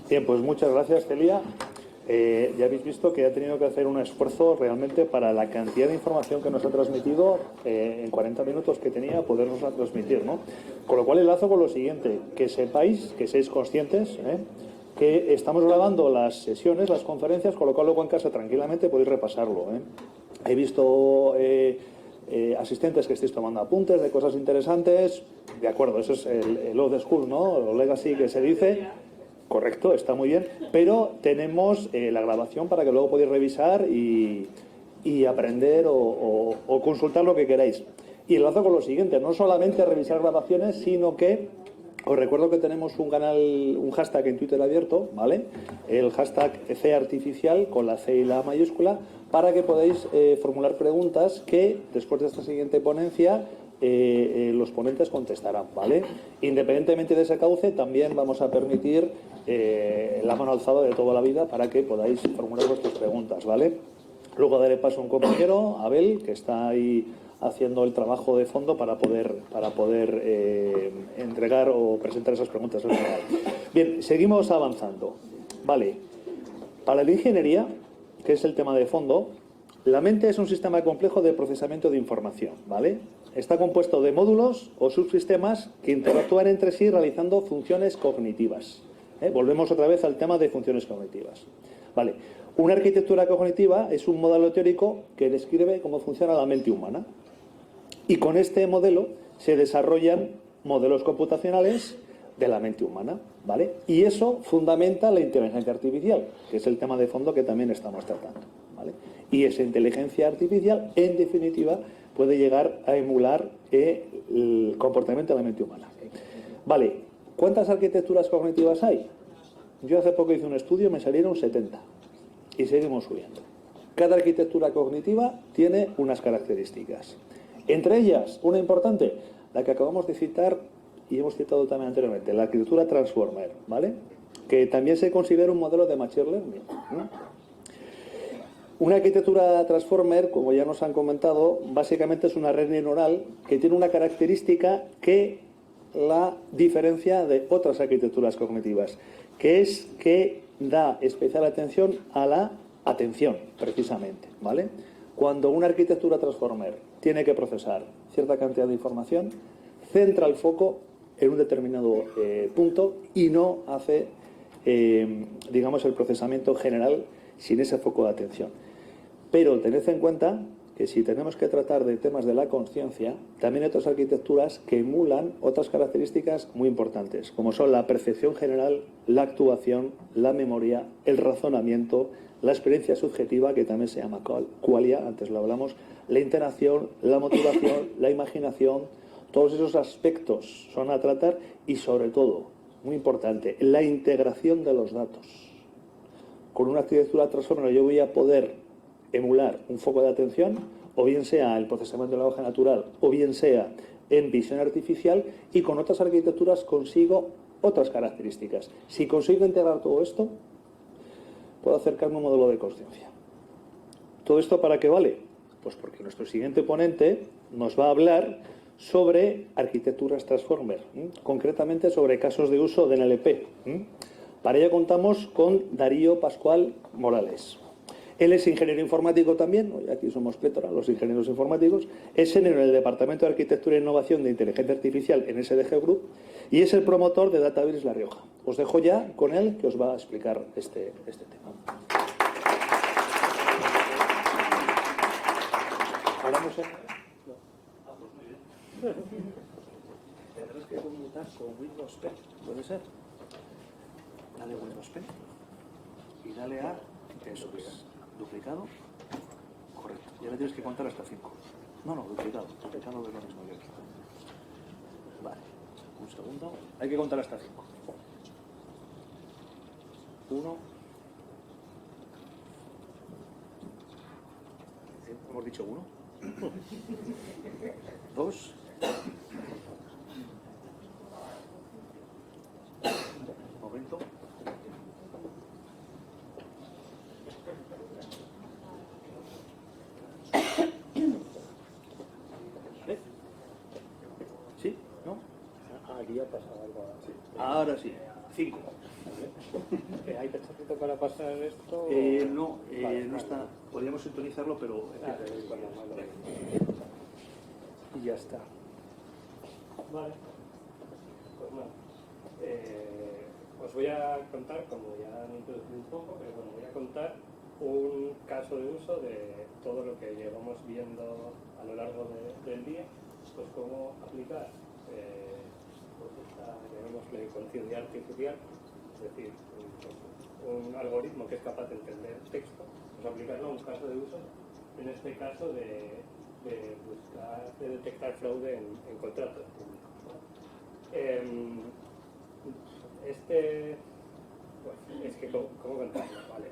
Bien, pues muchas gracias, Celia. Ya habéis visto que ha tenido que hacer un esfuerzo realmente para la cantidad de información que nos ha transmitido en 40 minutos que tenía, podernosla transmitir, ¿no? Con lo cual enlazo con lo siguiente, que sepáis, que seáis conscientes, que estamos grabando las sesiones, las conferencias, con lo cual luego en casa tranquilamente podéis repasarlo. He visto asistentes que estéis tomando apuntes de cosas interesantes. De acuerdo, eso es el old school, ¿no? O legacy que se dice. Correcto, está muy bien, pero tenemos la grabación para que luego podáis revisar y aprender o consultar lo que queráis. Y enlazo con lo siguiente, no solamente revisar grabaciones, sino que os recuerdo que tenemos un canal, un hashtag en Twitter abierto, ¿vale? El hashtag C artificial con la C y la mayúscula, para que podáis formular preguntas que después de esta siguiente ponencia los ponentes contestarán, ¿vale? Independientemente de ese cauce, también vamos a permitir la mano alzada de toda la vida para que podáis formular vuestras preguntas, ¿vale? Luego daré paso a un compañero, Abel, que está ahí haciendo el trabajo de fondo para poder entregar o presentar esas preguntas al final. Bien, seguimos avanzando. Vale, para la ingeniería, que es el tema de fondo, la mente es un sistema complejo de procesamiento de información, ¿vale? Está compuesto de módulos o subsistemas que interactúan entre sí realizando funciones cognitivas. Volvemos otra vez al tema de funciones cognitivas. Vale, una arquitectura cognitiva es un modelo teórico que describe cómo funciona la mente humana. Y con este modelo se desarrollan modelos computacionales de la mente humana, ¿vale? Y eso fundamenta la inteligencia artificial, que es el tema de fondo que también estamos tratando, ¿vale? Y esa inteligencia artificial, en definitiva, puede llegar a emular el comportamiento de la mente humana. Vale, ¿cuántas arquitecturas cognitivas hay? Yo hace poco hice un estudio, me salieron 70 y seguimos subiendo. Cada arquitectura cognitiva tiene unas características. Entre ellas, una importante, la que acabamos de citar y hemos citado también anteriormente, la arquitectura Transformer, ¿vale? Que también se considera un modelo de Machine Learning, ¿no? Una arquitectura Transformer, como ya nos han comentado, básicamente es una red neuronal que tiene una característica que la diferencia de otras arquitecturas cognitivas, que es que da especial atención a la atención, precisamente, ¿vale? Cuando una arquitectura Transformer tiene que procesar cierta cantidad de información, centra el foco en un determinado punto y no hace, digamos, el procesamiento general sin ese foco de atención. Pero tened en cuenta que si tenemos que tratar de temas de la conciencia, también hay otras arquitecturas que emulan otras características muy importantes, como son la percepción general, la actuación, la memoria, el razonamiento, la experiencia subjetiva, que también se llama qualia, antes lo hablamos, la interacción, la motivación, la imaginación. Todos esos aspectos son a tratar y, sobre todo, muy importante, la integración de los datos. Con una arquitectura Transformer yo voy a poder emular un foco de atención, o bien sea el procesamiento del lenguaje natural, o bien sea en visión artificial, y con otras arquitecturas consigo otras características. Si consigo integrar todo esto, puedo acercarme a un modelo de conciencia. ¿Todo esto para qué vale? Pues porque nuestro siguiente ponente nos va a hablar sobre arquitecturas Transformer, concretamente sobre casos de uso de NLP. Para ello contamos con Darío Pascual Morales. Él es ingeniero informático también, aquí somos plétora, los ingenieros informáticos, es senior en el Departamento de Arquitectura e Innovación de Inteligencia Artificial en SDG Group y es el promotor de Databricks La Rioja. Os dejo ya con él, que os va a explicar este tema. ¿Hablamos en...? Tendrás que conmutar con Windows P, ¿puede ser? Dale Windows P y dale a... Eso es. Duplicado. Correcto. Y ahora tienes que contar hasta 5. No, duplicado. Duplicado es lo mismo que aquí. Vale. Un segundo. Hay que contar hasta 5. 1. ¿Hemos dicho 1? 2. Un momento. ¿Sí? ¿No? Aquí ha pasado algo así. Ahora sí. 5. ¿Hay cacharrito para pasar esto? No, Vale, no está. Podríamos sintonizarlo, pero... Y ya está. Vale. Pues nada. Os voy a contar, como ya han introducido un poco, pero bueno, voy a contar un caso de uso de todo lo que llevamos viendo a lo largo del día, pues cómo aplicar pues esta, llamémosle, conciencia artificial, es decir, un algoritmo que es capaz de entender texto, pues aplicarlo a un caso de uso, en este caso de buscar, de detectar fraude en contratos públicos, ¿no? Pues es que, ¿cómo contarlo? Vale.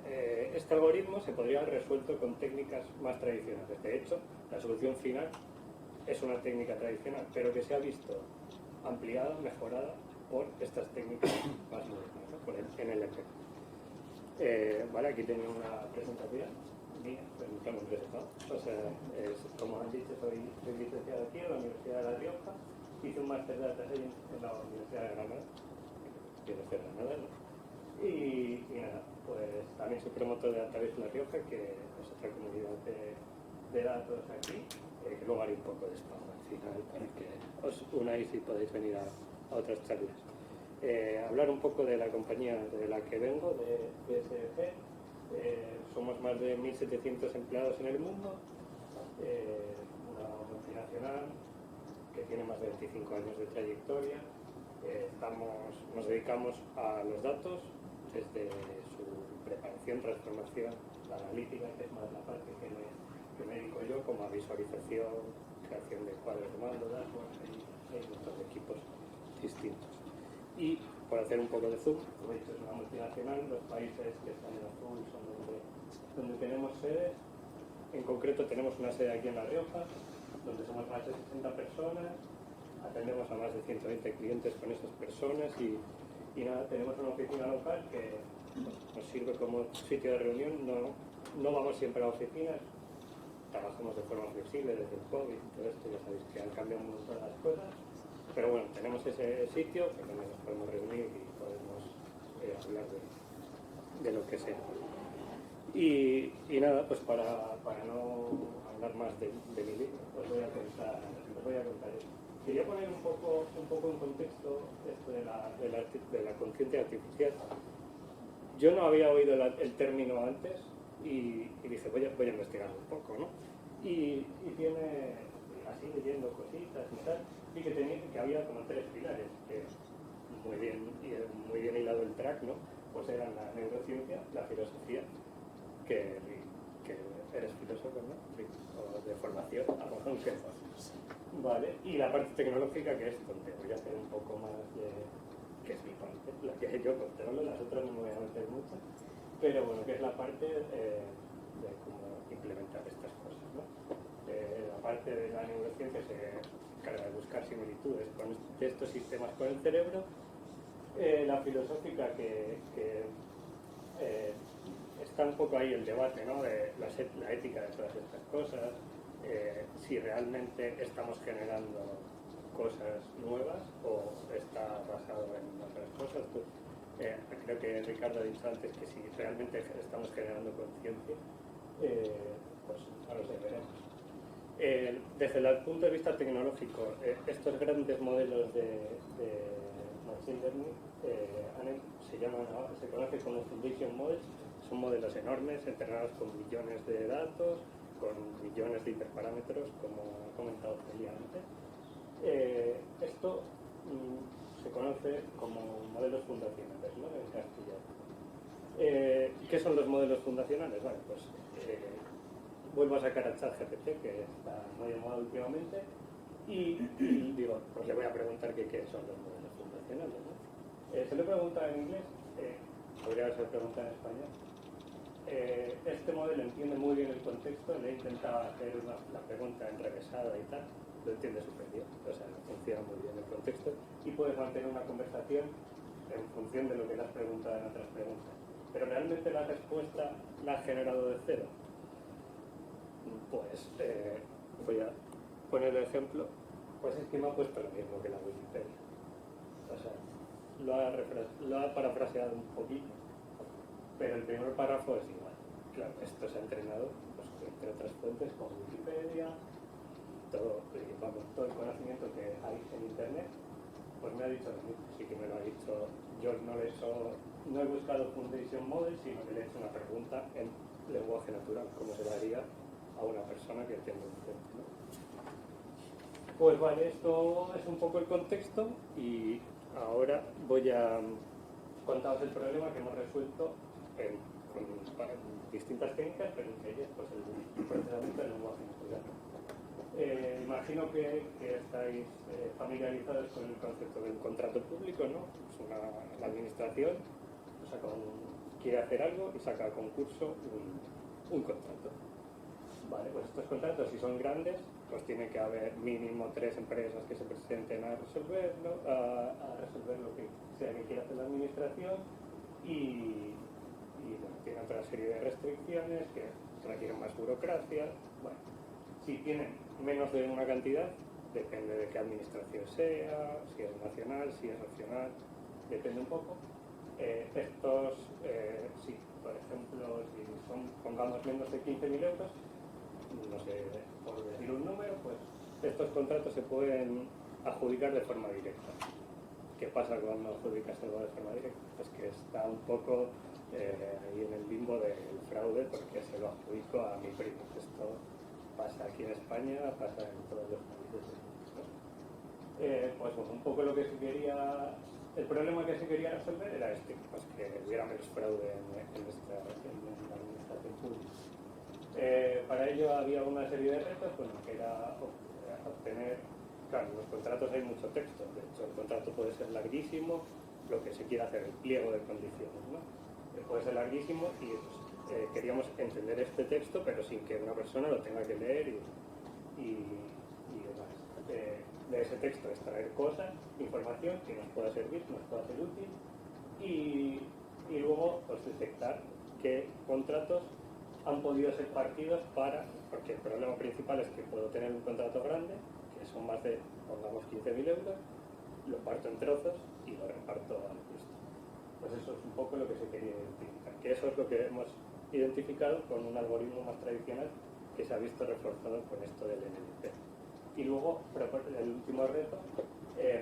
Este algoritmo se podría haber resuelto con técnicas más tradicionales. De hecho, la solución final es una técnica tradicional, pero que se ha visto ampliada, mejorada por estas técnicas más modernas, ¿no? Por el NLP. Vale, aquí tengo una presentación mía, pero nunca me he presentado. O sea, como han dicho, soy licenciado aquí en la Universidad de La Rioja. Hice un máster de Data Science en la Universidad de Granada. Nada, ¿no? Y nada, pues también soy promotor de Database La Rioja, que es otra comunidad de datos aquí, que luego haré un poco de spam al final para que os unáis y podáis venir a otras charlas. Hablar un poco de la compañía de la que vengo, de BSG. Somos más de 1.700 empleados en el mundo, una multinacional que tiene más de 25 años de trayectoria. Nos dedicamos a los datos desde su preparación, transformación, la analítica, que es más la parte que me dedico yo, como a visualización, creación de cuadros de mando, dashboards, hay muchos equipos distintos. Y por hacer un poco de zoom, como he dicho, es una multinacional, los países que están en azul son donde tenemos sedes. En concreto tenemos una sede aquí en La Rioja, donde somos más de 60 personas. Atendemos a más de 120 clientes con esas personas y nada, tenemos una oficina local que nos sirve como sitio de reunión. No vamos siempre a oficinas, trabajamos de forma flexible desde el COVID y todo esto, ya sabéis que han cambiado un montón las cosas, pero bueno, tenemos ese sitio que donde nos podemos reunir y podemos hablar de lo que sea. Y nada, pues para no hablar más de mi libro, os voy a contar esto. Quería poner un poco en contexto esto de la conciencia artificial. Yo no había oído el término antes y dije, voy a investigar un poco, ¿no? Y tiene, así leyendo cositas y tal, y que había como 3 pilares, que muy bien hilado el track, ¿no? Pues eran la neurociencia, la filosofía, que eres filósofo, ¿no? O de formación, aunque vale, y la parte tecnológica, que es donde voy a hacer un poco más que es mi parte, la que yo controlo, las otras no me voy a meter mucho, pero bueno, que es la parte de cómo implementar estas cosas, ¿no? La parte de la neurociencia se encarga de buscar similitudes de estos sistemas con el cerebro. La filosófica que está un poco ahí el debate, ¿no? De la ética de todas estas cosas, si realmente estamos generando cosas nuevas o está basado en otras cosas. Creo que Ricardo ha dicho antes que si realmente estamos generando conciencia, pues no lo sé, veremos. Desde el punto de vista tecnológico, estos grandes modelos de Machine Learning se conocen como Foundation Models. Son modelos enormes, entrenados con millones de datos, con millones de hiperparámetros, como ha comentado Celia antes. Esto se conoce como modelos fundacionales, ¿no? En castellano. ¿Qué son los modelos fundacionales? Vale, pues vuelvo a sacar a ChatGPT, que está muy de moda últimamente, y digo, pues le voy a preguntar qué son los modelos fundacionales, ¿no? Se le pregunta en inglés, podría ser pregunta en español. Este modelo entiende muy bien el contexto, le he intentado hacer la pregunta enrevesada y tal, lo entiende súper bien, o sea, funciona muy bien el contexto y puedes mantener una conversación en función de lo que le has preguntado en otras preguntas. Pero realmente la respuesta la has generado de cero. Pues voy a poner el ejemplo, pues es que me ha puesto lo mismo que la Wikipedia. O sea, lo ha parafraseado un poquito, pero el primer párrafo es igual. Claro, esto se ha entrenado, pues, entre otras fuentes, como Wikipedia, todo el conocimiento que hay en Internet, pues me ha dicho lo mismo. Sí que me lo ha dicho. Yo no he buscado Foundation Model, sino que le he hecho una pregunta en lenguaje natural, como se daría a una persona que tenga un centro, ¿no? Pues vale, esto es un poco el contexto y ahora voy a contaros el problema que hemos resuelto con distintas técnicas, pero entre ellas pues, el procesamiento del lenguaje natural. Imagino que estáis familiarizados con el concepto del contrato público, ¿no? Pues la administración quiere hacer algo y saca a concurso un contrato. Vale, pues estos contratos, si son grandes, pues tiene que haber mínimo 3 empresas que se presenten a resolverlo, a resolver lo que sea que quiera hacer la administración y bueno, tiene otra serie de restricciones que requieren más burocracia. Bueno, si tienen menos de una cantidad, depende de qué administración sea, si es nacional, si es regional, depende un poco. Sí, por ejemplo, si pongamos menos de 15.000 euros, no sé, por decir un número, pues estos contratos se pueden adjudicar de forma directa. ¿Qué pasa cuando adjudicas algo de forma directa? Pues que está un poco ahí en el limbo del fraude porque se lo adjudico a mi primo. Esto pasa aquí en España, pasa en todos los países. Pues bueno, un poco lo que se quería, el problema que se quería resolver era pues que hubiera menos fraude en la administración pública. Para ello había una serie de retos, bueno, que era obtener, claro, en los contratos hay mucho texto, de hecho el contrato puede ser larguísimo, lo que se quiere hacer, el pliego de condiciones, ¿no? Puede ser larguísimo y pues, queríamos entender este texto, pero sin que una persona lo tenga que leer y demás. De ese texto extraer cosas, información que nos pueda servir, nos pueda ser útil y luego pues, detectar qué contratos han podido ser partidos porque el problema principal es que puedo tener un contrato grande, que son más de, pongamos, 15.000 euros, lo parto en trozos y lo reparto al resto. Pues eso es un poco lo que se quería identificar, que eso es lo que hemos identificado con un algoritmo más tradicional que se ha visto reforzado con esto del NLP. Y luego, el último reto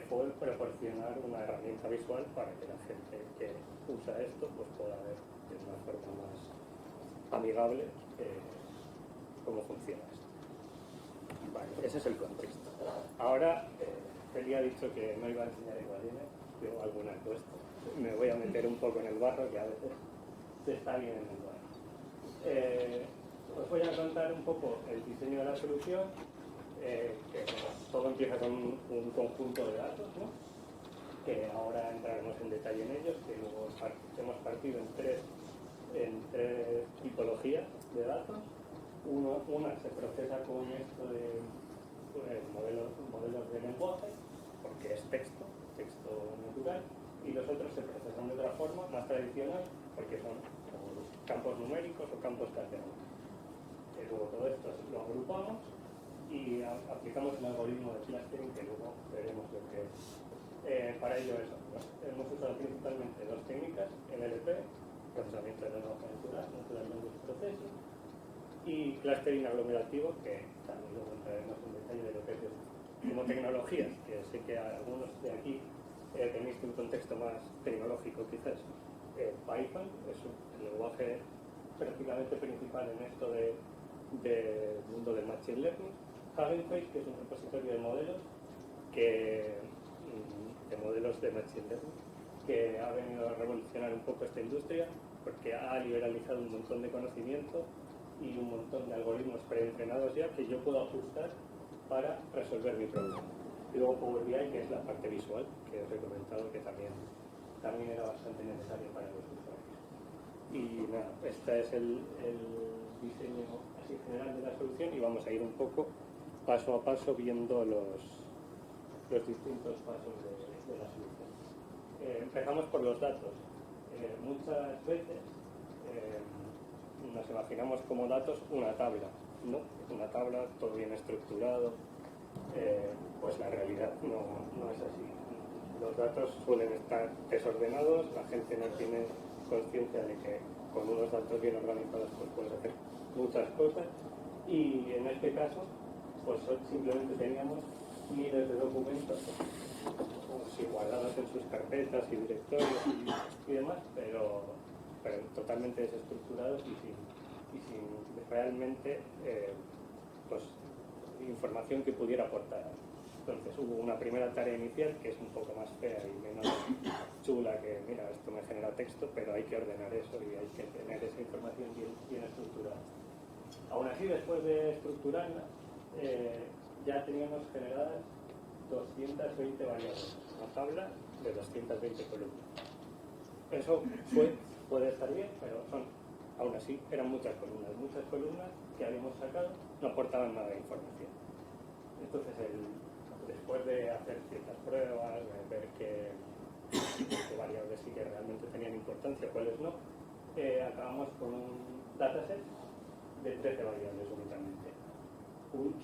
fue proporcionar una herramienta visual para que la gente que usa esto pues pueda ver de una forma más amigable cómo funciona esto. Vale, ese es el contexto. Ahora, Feli ha dicho que no iba a enseñar igualines, yo alguna puesto. Me voy a meter un poco en el barro, que a veces se está bien en el barro. Os voy a contar un poco el diseño de la solución, que todo empieza con un conjunto de datos, ¿no? Que ahora entraremos en detalle en ellos, que luego hemos partido en tres tipologías de datos. Una se procesa con esto de modelos de lenguaje, porque es texto natural, y los otros se procesan de otra forma, más tradicional, porque son campos numéricos o campos categóricos. Luego todo esto lo agrupamos y aplicamos un algoritmo de clustering que luego veremos lo que es. Para ello hemos usado principalmente dos técnicas, NLP, procesamiento de lenguaje natural language processing, y clustering aglomerativo, que también luego entraremos en detalle de lo que es como tecnologías, que sé que algunos de aquí tenéis un contexto más tecnológico quizás. Python es el lenguaje prácticamente principal en esto del mundo del Machine Learning. Hugging Face, que es un repositorio de modelos de Machine Learning, que ha venido a revolucionar un poco esta industria, porque ha liberalizado un montón de conocimiento y un montón de algoritmos preentrenados ya que yo puedo ajustar para resolver mi problema. Y luego Power BI, que es la parte visual, que os he comentado que también era bastante necesaria para los usuarios. Y nada, este es el diseño así general de la solución y vamos a ir un poco paso a paso viendo los distintos pasos de la solución. Empezamos por los datos. Muchas veces nos imaginamos como datos una tabla, ¿no? Una tabla, todo bien estructurado. Pues la realidad no es así. los datos suelen estar desordenados, la gente no tiene conciencia de que con unos datos bien organizados pues puedes hacer muchas cosas, y en este caso pues simplemente teníamos miles de documentos pues, guardados en sus carpetas y directorios y demás, pero totalmente desestructurados y sin realmente pues, información que pudiera aportar. Entonces hubo una primera tarea inicial que es un poco más fea y menos chula, que mira, esto me genera texto, pero hay que ordenar eso y hay que tener esa información bien estructurada. Aún así, después de estructurarla, ya teníamos generadas 220 variables, una tabla de 220 columnas. Eso puede estar bien, pero aún así eran muchas columnas que habíamos sacado, no aportaban nada de información. Entonces, después de hacer ciertas pruebas, de ver qué variables sí que realmente tenían importancia, cuáles no, acabamos con un dataset de 13 variables únicamente.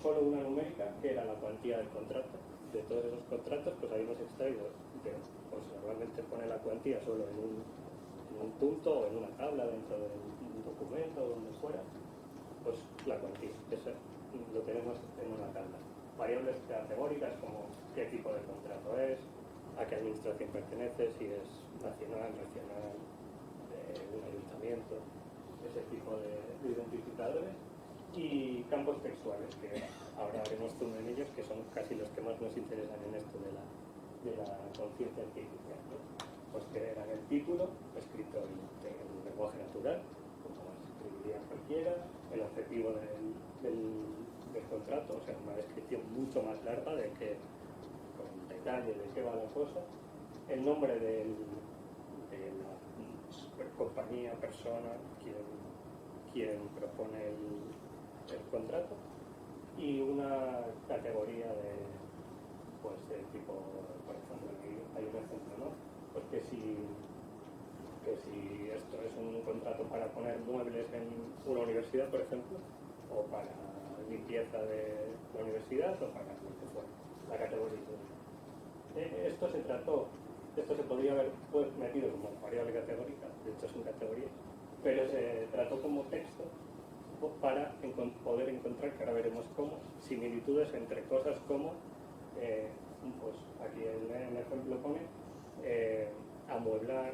Solo una numérica, que era la cuantía del contrato. De todos esos contratos, pues habíamos extraído, pues normalmente pone la cuantía solo en un punto o en una tabla dentro de un documento o donde fuera, pues la cuantía, eso lo tenemos en una tabla. Variables categóricas como qué tipo de contrato es, a qué administración pertenece, si es nacional, regional, un ayuntamiento, ese tipo de identificadores, y campos textuales, que ahora haremos zoom en ellos, que son casi los que más nos interesan en esto de la conciencia artificial, ¿no? Pues que eran el título, escrito en lenguaje natural, como escribiría cualquiera, el objetivo del contrato, o sea, una descripción mucho más larga con detalle de qué va la cosa, el nombre de la compañía, persona, quien propone el contrato, y una categoría del tipo, por ejemplo, aquí hay un ejemplo, ¿no? Pues que si esto es un contrato para poner muebles en una universidad, por ejemplo, o para limpieza de la universidad, o para lo que fuera, la categoría. Esto se podría haber metido como variable categórica, de hecho son categorías, pero se trató como texto para poder encontrar, que ahora veremos cómo, similitudes entre cosas como, pues aquí el ejemplo pone, amueblar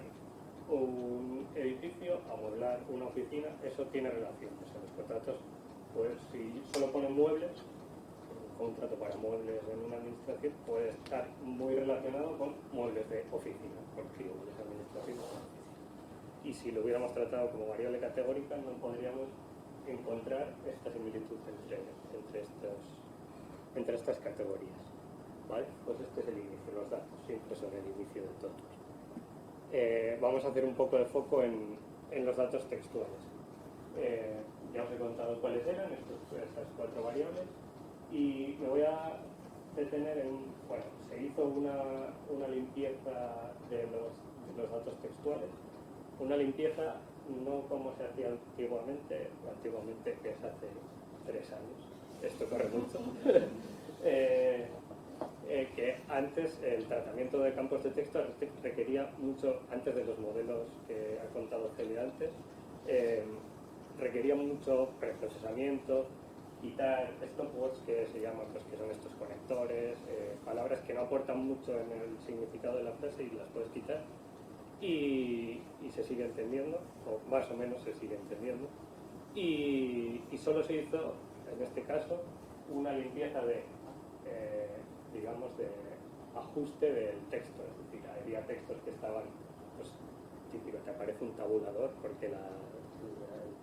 un edificio, amueblar una oficina, eso tiene relación. O sea, los contratos, pues si solo ponen muebles, un contrato para muebles en una administración puede estar muy relacionado con muebles de oficina, porque muebles administrativos son oficina. Y si lo hubiéramos tratado como variable categórica, no podríamos encontrar esta similitud entre estas categorías. ¿Vale? Pues este es el inicio, los datos siempre son el inicio de todo. Vamos a hacer un poco de foco en los datos textuales. Ya os he contado cuáles eran estas 4 variables, y me voy a detener bueno, se hizo una limpieza de los datos textuales, una limpieza no como se hacía antiguamente que es hace 3 años, esto corre mucho, que antes el tratamiento de campos de texto requería mucho, antes de los modelos que ha contado Celia antes, requería mucho preprocesamiento, quitar stopwords, que se llaman, pues que son estos conectores, palabras que no aportan mucho en el significado de la frase y las puedes quitar, y se sigue entendiendo, o más o menos se sigue entendiendo, y solo se hizo, en este caso, una limpieza digamos, de ajuste del texto, es decir, había textos que estaban, pues, típico, te aparece un tabulador, porque el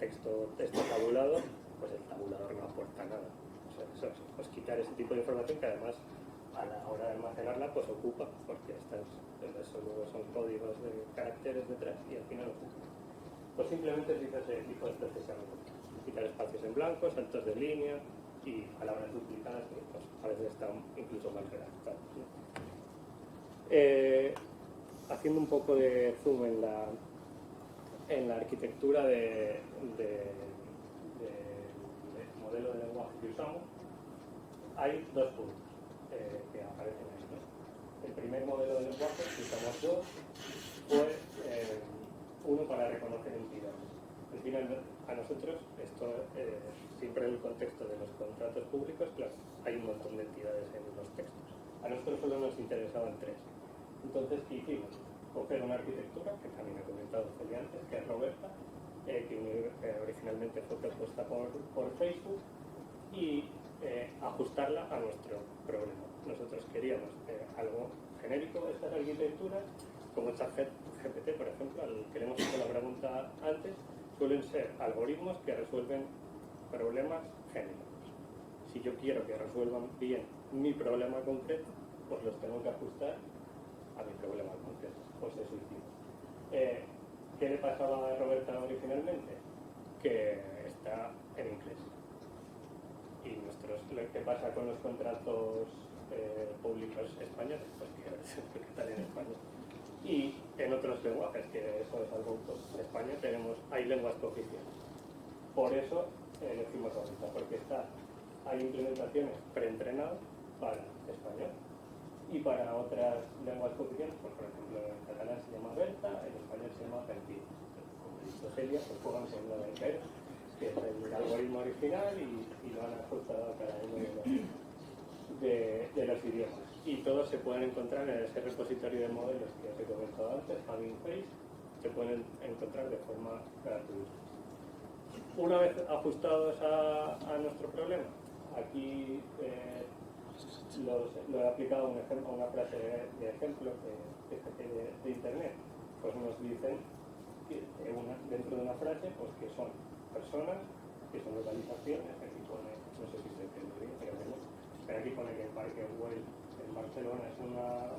texto está tabulado, pues el tabulador no aporta nada. O sea, pues quitar ese tipo de información, que además a la hora de almacenarla pues ocupa, porque eso luego son códigos de caracteres detrás y al final ocupa. Pues simplemente se hizo ese tipo de procesamiento, quitar espacios en blanco, saltos de línea y palabras duplicadas que pues, a veces están incluso mal redactadas, ¿no? Haciendo un poco de zoom en la arquitectura del modelo de lenguaje que usamos, hay 2 puntos que aparecen ahí, ¿no? el primer modelo de lenguaje, que usamos dos, fue uno para reconocer entidades. Al final, a nosotros, esto siempre en el contexto de los contratos públicos, claro, hay un montón de entidades en los textos. A nosotros solo nos interesaban tres. Entonces, ¿qué hicimos? Coger una arquitectura, que también he comentado Celia antes, que es Roberta, que originalmente fue propuesta por Facebook, y ajustarla a nuestro problema. Nosotros queríamos algo genérico de estas arquitecturas, como ChatGPT, por ejemplo, al que le hemos hecho la pregunta antes, suelen ser algoritmos que resuelven problemas genéricos. Si yo quiero que resuelvan bien mi problema concreto, pues los tengo que ajustar a mi problema concreto. Pues eso hicimos. ¿Qué le pasaba a Roberta originalmente? Que está en inglés. Y lo que pasa con los contratos públicos españoles, pues que están en español. Y en otros lenguajes, que eso es algo en España, hay lenguas cooficiales. Por eso elegimos Roberta, porque hay implementaciones preentrenadas para español y para otras lenguas cooficiales, pues por ejemplo en catalán se llama Berta, en español se llama Pentin. Como he dicho Celia, pues juegan con la Berta, que es el algoritmo original, y lo han ajustado a cada uno de los idiomas. Y todos se pueden encontrar en ese repositorio de modelos que os he comentado antes, Hugging Face, se pueden encontrar de forma gratuita. Una vez ajustados a nuestro problema, aquí lo he aplicado a una frase de ejemplo que saqué de internet. Pues nos dicen que dentro de una frase, pues que son personas, que son localizaciones. Aquí pone, no sé si se entiende bien, pero aquí pone que el Parque Güell en Barcelona es una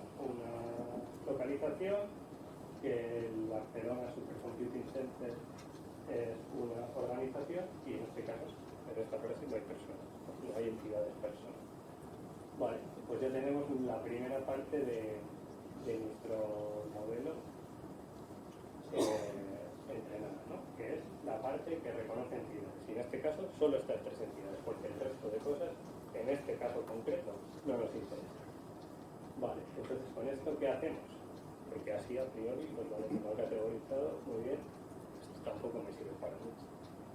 localización, que el Barcelona Supercomputing Center es una organización, y en este caso, en esta frase no hay personas, no hay entidades personas. Vale, pues ya tenemos la primera parte de nuestro modelo entrenado, ¿no? Que es la parte que reconoce entidades. Y en este caso solo estas tres entidades, porque el resto de cosas, en este caso concreto, no nos interesa. Vale, entonces con esto, ¿qué hacemos? Porque así a priori, pues vale, que lo he categorizado muy bien, esto tampoco me sirve para mucho.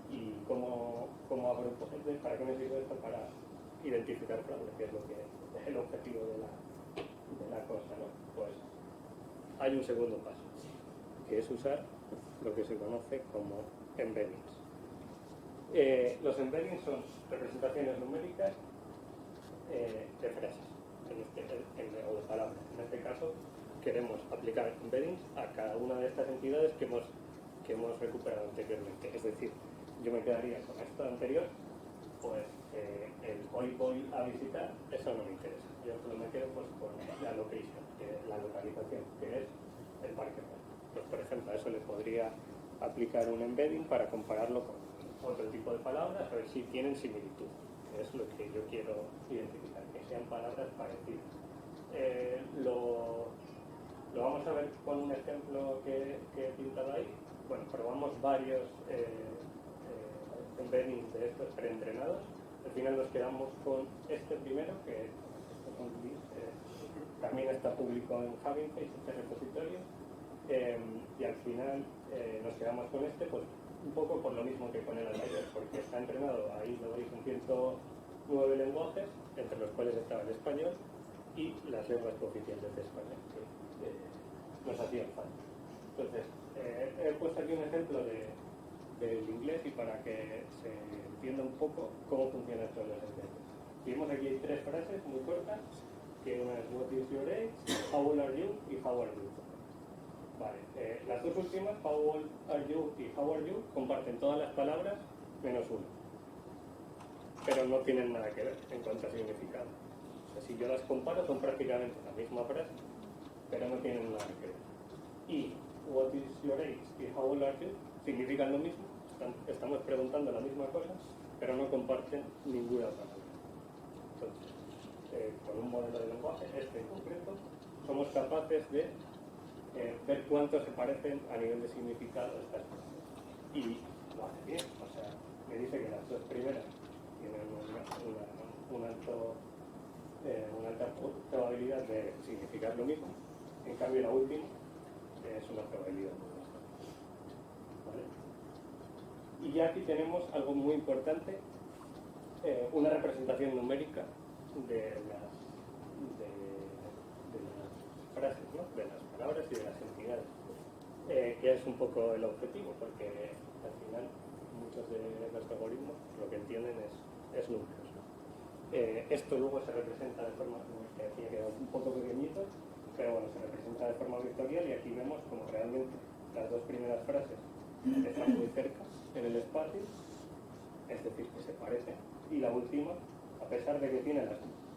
¿Y cómo abro un poco? ¿Para qué me sirve esto? Para identificar fraude, que es lo que es el objetivo de la cosa, ¿no? Pues hay un segundo paso, que es usar lo que se conoce como embeddings. Los embeddings son representaciones numéricas de frases o de palabras. En este caso queremos aplicar embeddings a cada una de estas entidades que hemos recuperado anteriormente. Es decir, yo me quedaría con esto anterior, pues el hoy voy a visitar, eso no me interesa. Yo solo me quedo pues con la location, la localización, que es el Parque Güell. Pues por ejemplo, a eso le podría aplicar un embedding para compararlo con otro tipo de palabras, a ver si tienen similitud, que es lo que yo quiero identificar, que sean palabras parecidas. Lo vamos a ver con un ejemplo que he pintado ahí. Bueno, probamos varios embeddings de estos preentrenados. Al final nos quedamos con este primero, que también está público en Hugging Face, este repositorio. Y al final nos quedamos con este, pues un poco por lo mismo que con el anterior, porque está entrenado, ahí lo veis, en 109 lenguajes, entre los cuales estaba el español y las lenguas cooficiales de España, que nos hacían falta. Entonces, he puesto aquí un ejemplo del inglés, y para que se entienda un poco cómo funciona esto de los embeddings. Vimos aquí tres frases muy cortas, que una es what is your age, how old are you y how are you. Vale, las dos últimas, how old are you y how are you, comparten todas las palabras menos una, pero no tienen nada que ver en cuanto a significado. O sea, si yo las comparo, son prácticamente la misma frase, pero no tienen nada que ver. Y what is your age y how old are you significan lo mismo, estamos preguntando la misma cosa, pero no comparten ninguna palabra. Entonces, con un modelo de lenguaje, este en concreto, somos capaces de ver cuánto se parecen a nivel de significado estas cosas. Y lo hace bien, o sea, me dice que las dos primeras tienen un alto una alta probabilidad de significar lo mismo. En cambio, la última es una probabilidad muy baja. ¿Vale? Y ya aquí tenemos algo muy importante, una representación numérica de las frases, ¿no? De las palabras y de las entidades, que es un poco el objetivo, porque al final muchos de los algoritmos lo que entienden es números, ¿no? Esto luego se representa de forma, que decía que era un poco pequeñito, pero bueno, se representa de forma vectorial y aquí vemos como realmente las dos primeras frases están muy cerca en el espacio, es decir, que se parecen, y la última, a pesar de que tiene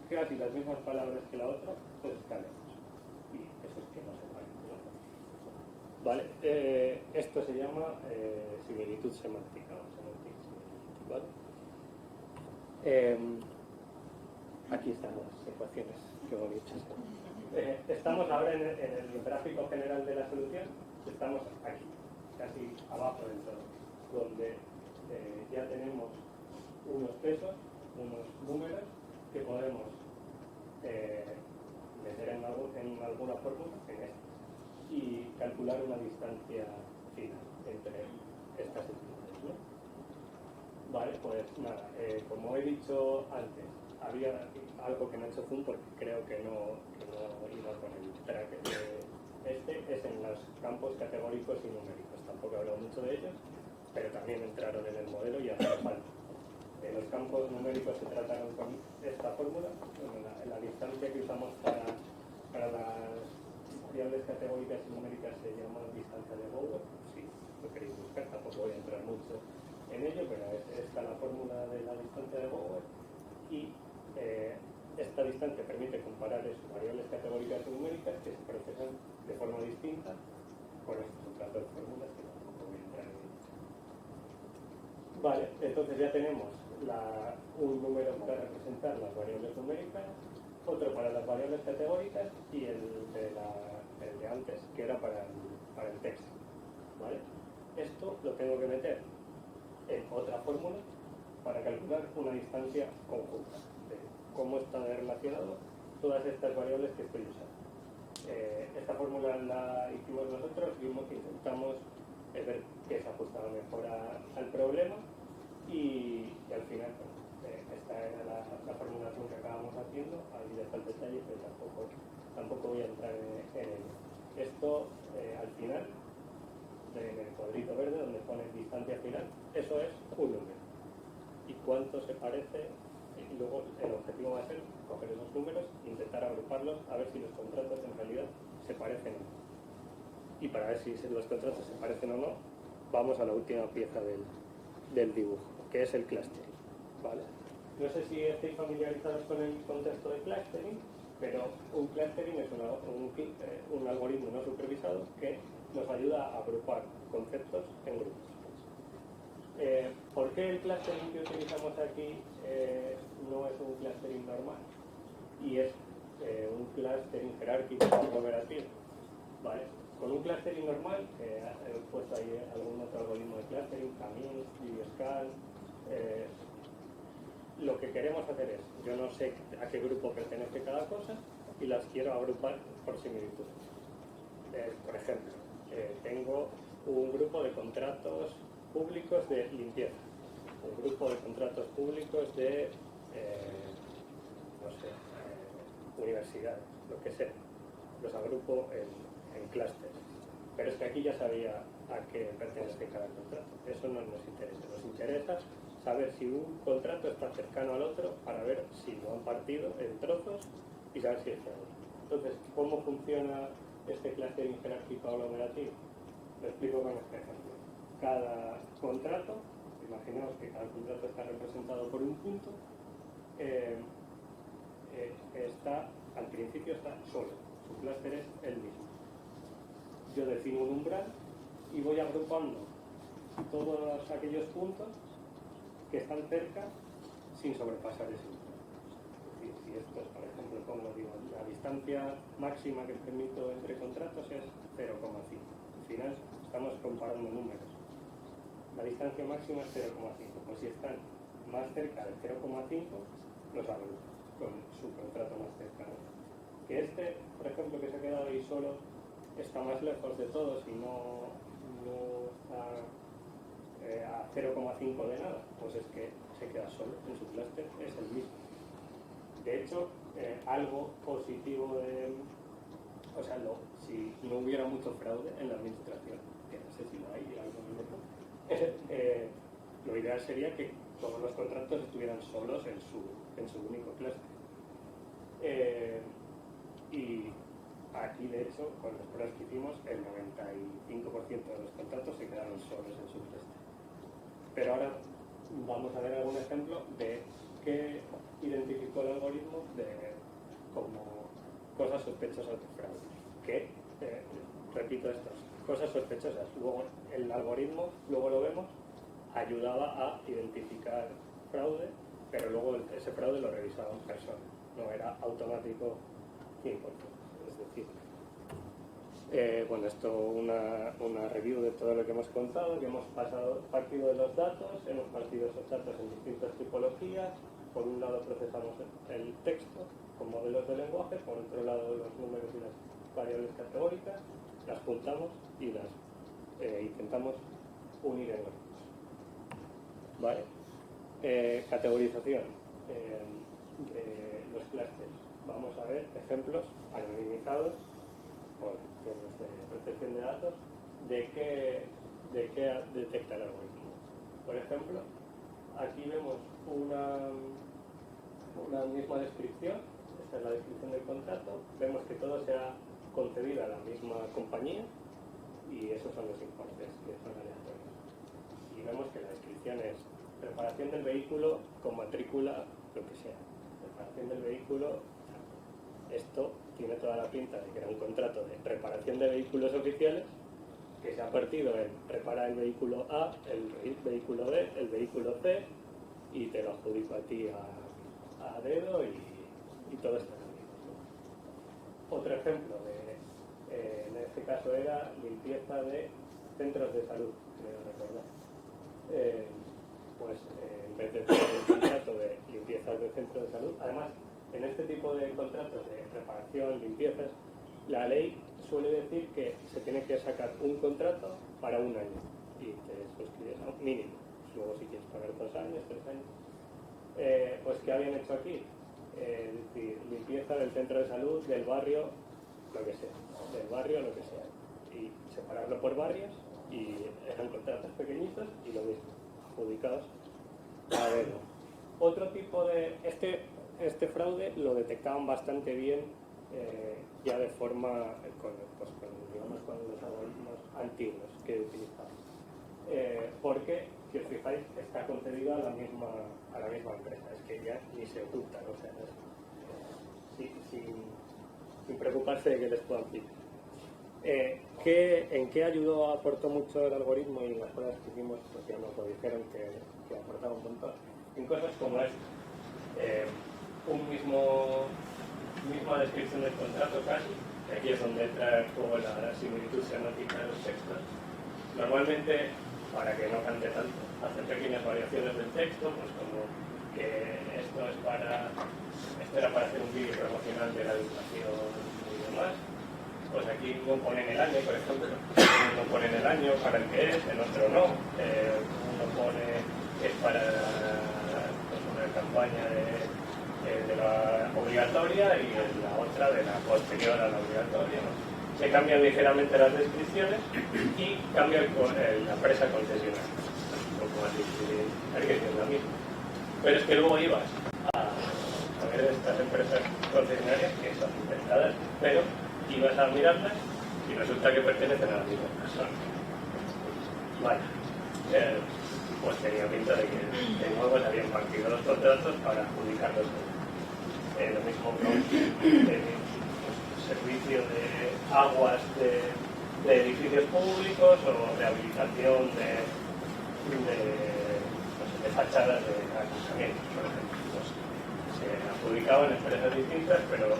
casi las mismas palabras que la otra, pues está lejos. Y eso es que no se parecen, ¿no? Vale, esto se llama similitud semántica, o semantic similitude, ¿vale? Aquí están las ecuaciones, qué bonitas. Estamos ahora en el gráfico general de la solución, estamos aquí, casi abajo del todo, donde ya tenemos unos pesos, unos números que podemos meter en alguna fórmula, en esta, y calcular una distancia final entre estas entidades, ¿no? Vale, pues nada, como he dicho antes, había algo que no he hecho zoom porque creo que no iba con el track. Este es en los campos categóricos y numéricos, tampoco he hablado mucho de ellos, pero también entraron en el modelo y hacen falta. Los campos numéricos se trataron con esta fórmula, la distancia que usamos para las variables categóricas y numéricas se llama distancia de Bowler, si lo queréis buscar, tampoco voy a entrar mucho en ello, pero es esta la fórmula de la distancia de Bowler, y esta distancia permite comparar esas variables categóricas y numéricas que se procesan de forma distinta con estos otras dos fórmulas que tampoco voy a entrar en ello. Vale, entonces ya tenemos un número para representar las variables numéricas, otro para las variables categóricas y el de antes, que era para el texto. ¿Vale? Esto lo tengo que meter en otra fórmula para calcular una distancia conjunta de cómo están relacionadas todas estas variables que estoy usando. Esta fórmula la hicimos nosotros, vimos que intentamos ver qué se ajustaba mejor al problema y al final esta era la formulación que acabamos haciendo. Ahí deja el detalle, pero tampoco voy a entrar en ello. Esto al final, en el cuadrito verde donde pone distancia final, eso es un número. ¿Y cuánto se parece? Y luego el objetivo va a ser coger esos números e intentar agruparlos a ver si los contratos en realidad se parecen o no. Y para ver si los contratos se parecen o no, vamos a la última pieza del dibujo, que es el clustering. ¿Vale? No sé si estáis familiarizados con el concepto de clustering, pero un clustering es un algoritmo no supervisado que nos ayuda a agrupar conceptos en grupos. ¿Por qué el clustering que utilizamos aquí no es un clustering normal? Y es un clustering jerárquico cooperativo. ¿Vale? Con un clustering normal, he puesto ahí algún otro algoritmo de clustering, Camille, VideoScan. Lo que queremos hacer es, yo no sé a qué grupo pertenece cada cosa y las quiero agrupar por similitud. Por ejemplo, tengo un grupo de contratos públicos de limpieza, un grupo de contratos públicos de, no sé, universidades, lo que sea. Los agrupo en clústeres. Pero es que aquí ya sabía a qué pertenece cada contrato. Eso no nos interesa. Nos interesa saber si un contrato está cercano al otro para ver si lo han partido en trozos y saber si es seguro. Entonces, ¿cómo funciona este clustering jerárquico aglomerativo? Lo explico con este ejemplo. Cada contrato, imaginaos que cada contrato está representado por un punto, al principio está solo, su clúster es el mismo. Yo defino un umbral y voy agrupando todos aquellos puntos que están cerca sin sobrepasar ese umbral. Es decir, si esto es, por ejemplo, como digo, la distancia máxima que permito entre contratos es 0,5. Al final estamos comparando números. La distancia máxima es 0,5. Pues si están más cerca del 0,5, los agrupo. con su contrato más cercano. Que este, por ejemplo, que se ha quedado ahí solo, está más lejos de todos y no está a 0,5 de nada, pues es que se queda solo en su clúster, es el mismo. De hecho, algo positivo o sea, si no hubiera mucho fraude en la administración, que no sé si lo hay, algo lo ideal sería que todos los contratos estuvieran solos en su único clúster. Y aquí, de hecho, con las pruebas que hicimos, el 95% de los contratos se quedaron solos en su clúster. Pero ahora vamos a ver algún ejemplo de qué identificó el algoritmo como cosas sospechosas de fraude. Que, repito estas cosas sospechosas. Luego el algoritmo, luego lo vemos, ayudaba a identificar fraude, pero luego ese fraude lo revisaban personas, no era automático 100%. Es decir, bueno, esto una review de todo lo que hemos contado, que hemos partido de los datos, hemos partido esos datos en distintas tipologías. Por un lado procesamos el texto con modelos de lenguaje, por otro lado los números y las variables categóricas, las juntamos y las intentamos unir en grupos. ¿Vale? Categorización de los clústeres. Vamos a ver ejemplos anonimizados por temas de protección de datos de qué detecta el algoritmo. Por ejemplo, aquí vemos una misma descripción. Esta es la descripción del contrato. Vemos que todo se ha concedido a la misma compañía y esos son los importes que son aleatorios. Y vemos que la descripción es reparación del vehículo con matrícula, lo que sea. Reparación del vehículo. Esto tiene toda la pinta de que era un contrato de reparación de vehículos oficiales que se ha partido en reparar el vehículo A, el vehículo B, el vehículo C y te lo adjudico a ti a dedo y todo está bien. Otro ejemplo en este caso era limpieza de centros de salud, creo recordar. Pues en vez de tener un contrato de limpieza de centros de salud, además en este tipo de contratos de reparación, limpiezas, la ley suele decir que se tiene que sacar un contrato para un año y te suscribes a un mínimo. Luego si quieres pagar 2 años, 3 años. Pues ¿qué habían hecho aquí? Es decir, limpieza del centro de salud, del barrio, lo que sea. Del barrio, lo que sea. Y separarlo por barrios y eran contratos pequeñitos y lo mismo, adjudicados a dedo. Otro tipo de... Este fraude lo detectaban bastante bien ya de forma con los algoritmos antiguos que utilizaban. Porque, si os fijáis, está concedido a la misma empresa. Es que ya ni se ocultan, o sea, sin preocuparse de que les puedan pillar. ¿En qué aportó mucho el algoritmo? Y las pruebas que hicimos pues ya nos lo dijeron que aportaba un montón. En cosas como esta. Misma descripción del contrato casi, aquí es donde entra en juego la similitud semántica de los textos. Normalmente, para que no cante tanto, hacen pequeñas variaciones del texto, pues como que esto era para hacer un vídeo promocional de la educación y demás. Pues aquí no ponen el año, por ejemplo, no ponen el año para el que es, el otro no. Uno pone que es para una campaña de la obligatoria y la otra de la posterior a la obligatoria, ¿no? Se cambian ligeramente las descripciones y cambia la empresa concesionaria. Un poco más difícil, hay que decir la misma. Pero es que luego ibas a ver estas empresas concesionarias que son inventadas, pero ibas a mirarlas y resulta que pertenecen a la misma persona. Vale. Pues tenía pinta de que de nuevo se habían partido los contratos para adjudicarlos. Lo mismo con el servicio de aguas de edificios públicos o rehabilitación de fachadas de acusamientos, por ejemplo. Pues se adjudicaban empresas distintas, pero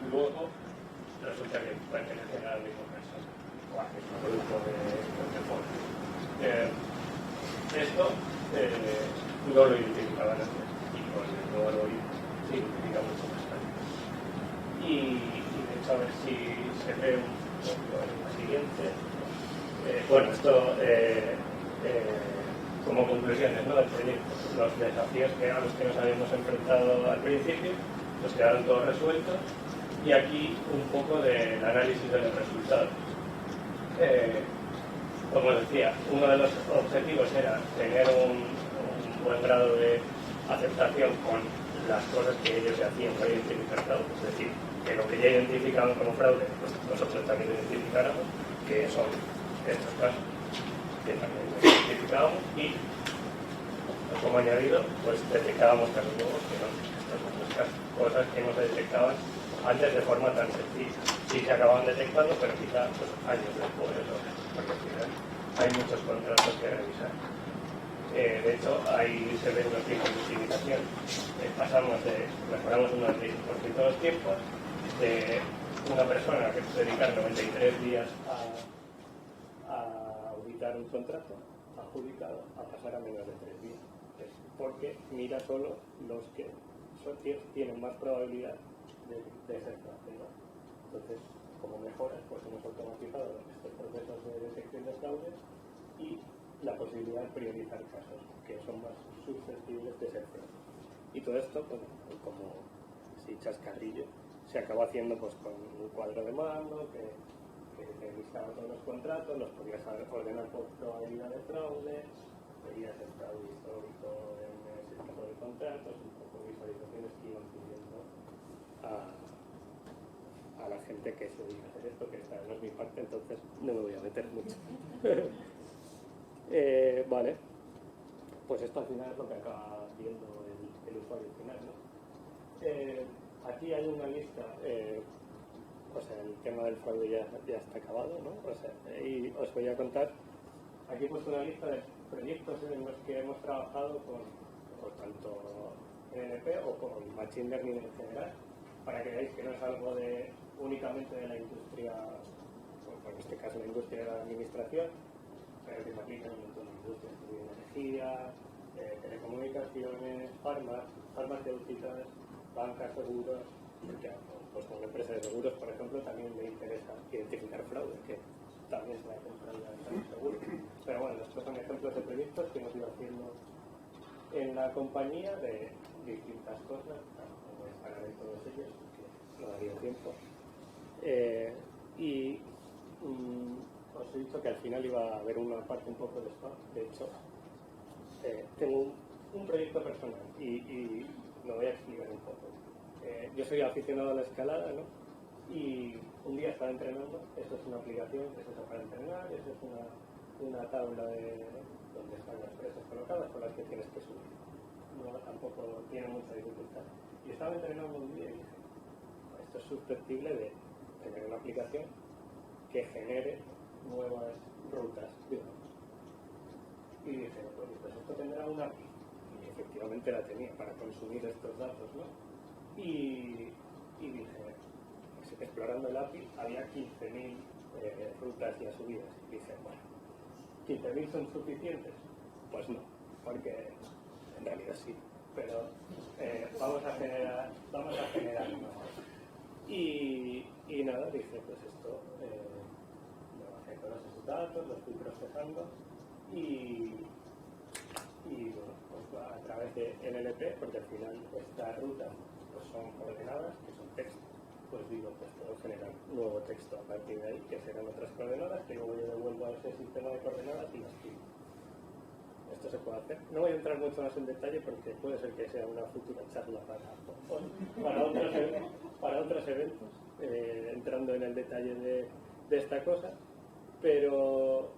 luego resulta que pertenecen a la misma persona o al mismo grupo de fondos. Esto no lo identificaban antes y con el nuevo algoritmo sí a ver si se ve un poco en la siguiente. Bueno, esto como conclusiones, ¿no?, del proyecto. Los desafíos a los que nos habíamos enfrentado al principio pues quedaron todos resueltos, y aquí un poco del análisis de los resultados. Como decía, uno de los objetivos era tener un buen grado de aceptación con las cosas que ellos hacían para identificar fraude, es decir, que lo que ya identificaban como fraude, pues nosotros también identificáramos, que son estos casos que también identificábamos, y como añadido, pues detectábamos casos nuevos que no estos otros casos, cosas que no se detectaban antes de forma tan sencilla. Sí se acababan detectando, pero quizá pues, años después, porque al final hay muchos contratos que revisar. De hecho, ahí se ven los tiempos de utilización. Mejoramos unos 10% los tiempos de una persona que se dedica 93 días a auditar un contrato adjudicado a pasar a menos de 3 días. Es porque mira solo los que tienen más probabilidad de ser fraude. Entonces, como mejoras, pues hemos automatizado estos procesos de detección de fraudes y la posibilidad de priorizar casos que son más susceptibles de ser fraude. Y todo esto, pues, como si chascarrillo, se acabó haciendo pues con un cuadro de mando que listaba todos los contratos, los podías ordenar por probabilidad de fraude, veías el fraude histórico en ese tipo de contratos, un poco visualizaciones que iban pidiendo a la gente que se dedica a hacer esto, que esta no es mi parte, entonces no me voy a meter mucho. Vale, pues esto al final es lo que acaba viendo el usuario final, ¿no? Aquí hay una lista, o sea, el tema del fraude ya está acabado, ¿no? O sea, y os voy a contar, aquí he puesto una lista de proyectos en los que hemos trabajado con tanto NLP o con Machine Learning en general, para que veáis que no es algo únicamente de la industria, en este caso la industria de la administración, pero que se aplica en un montón de industrias, como energía, telecomunicaciones, farmacéuticas, bancas, seguros, porque pues como empresa de seguros, por ejemplo, también le interesa identificar fraude, que también se hace fraude en los seguros. Pero bueno, estos son ejemplos de proyectos que hemos ido haciendo en la compañía de distintas cosas, no voy a parar en todos ellos, porque no daría tiempo. Os he dicho que al final iba a haber una parte un poco de esto. De hecho, tengo un proyecto personal y lo voy a explicar un poco. Yo soy aficionado a la escalada, ¿no? Y un día estaba entrenando. Esto es una aplicación que se usa para entrenar. Esto es una tabla donde están las presas colocadas con las que tienes que subir. No, tampoco tiene mucha dificultad. Y estaba entrenando un día y dije, esto es susceptible de tener una aplicación que genere nuevas rutas, digamos. Y dije, pues esto tendrá una API. Y efectivamente la tenía para consumir estos datos, ¿no? Y dije, explorando el API, había 15.000 rutas ya subidas. Y dije, bueno, ¿15.000 son suficientes? Pues no, porque en realidad sí, pero vamos a generar más. Y nada, dije, pues esto, me bajé todos esos datos, los fui procesando y bueno, pues a través de NLP, porque al final estas rutas pues son coordenadas, que son texto, pues digo, pues puedo generar nuevo texto a partir de ahí, que serán otras coordenadas, que luego yo devuelvo a ese sistema de coordenadas y las escribo. Esto se puede hacer. No voy a entrar mucho más en detalle porque puede ser que sea una futura charla para otros eventos, entrando en el detalle de esta cosa, pero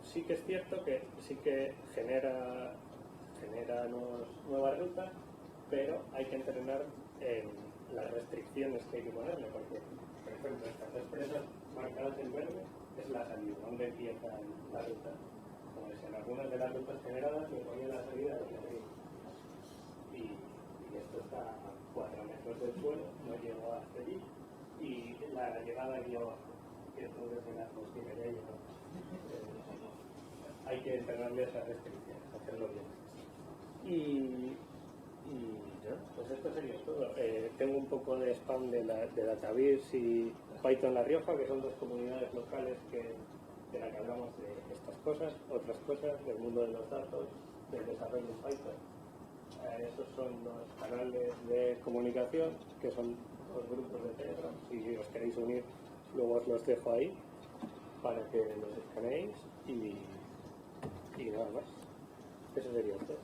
sí que es cierto que sí que genera nuevas rutas, pero hay que entrenar en las restricciones que hay que ponerle, porque, por ejemplo, estas dos presas marcadas en verde es la salida, donde empieza la ruta. Como en algunas de las rutas generadas me ponía la salida de Madrid. Y esto está a 4 metros del suelo, no llego hasta allí, y la llegada aquí abajo, que entonces en la cocina ya llegó. Hay que entrenarle esas restricciones, hacerlo bien. Y ya, Pues esto sería todo. Tengo un poco de spam de Datavirs y Python La Rioja, que son dos comunidades locales de las que hablamos de estas cosas, otras cosas, del mundo de los datos, del desarrollo en Python. Esos son los canales de comunicación, que son los grupos de Telegram. Si os queréis unir, luego os los dejo ahí para que los escaneéis y nada más. Eso sería todo.